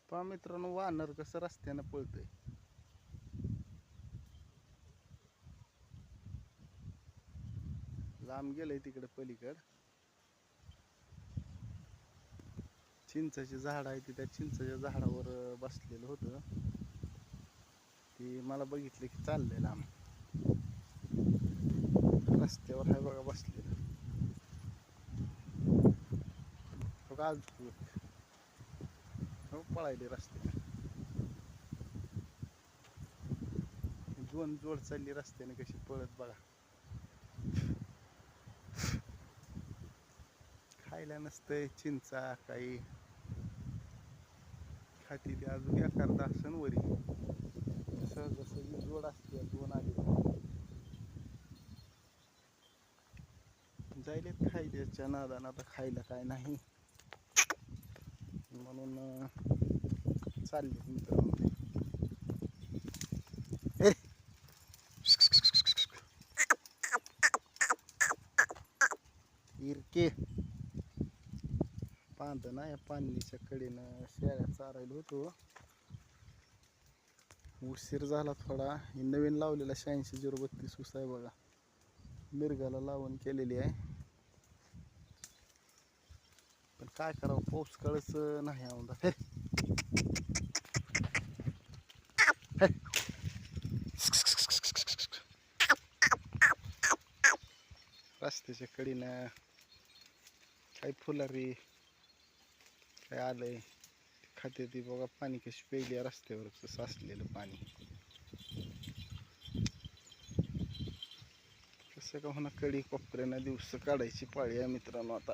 पहा मित्रांनो, वानर कसं रस्त्यानं पळतंय. लांब गेलंय तिकडे पलीकड. चिंचाची झाड आहे, त्या चिंचाच्या झाडावर बसलेलं होतं. ती मला बघितलं की चाललंय लांब. रस्त्यावर आहे बघा बसलेलं. बघा हो, पळायले रस्त्याने. दोन जोड चालली रस्त्याने कशी पळत बघा. खायला नसतंय चिंचा काही, खाती ते अजून एखादा असन वरी. सहज सगळी जोड असते, दोन आली जायलेत खायच्या नादानं. आता खायला काय नाही म्हणून चालले मित्रांनो. इरके पांढर या पाणीच्या कडेनं शेळ्या चारायला होतो. उशीर झाला थोडा. ही नवीन लावलेला 86 032 ऊस आहे बघा. मिरगाला लावून केलेली आहे, पण काय करावं, पाऊस काळच नाही आवडत. रस्त्याच्या कडीनं काय फुलारी काय आलंय खाते ती बघा. पाणी कशी प्यायली रस्त्यावर साचलेलं पाणी. कसं का होणार, कडी कोपऱ्यानं दिवस काढायची पाळी आहे मित्रांनो आता.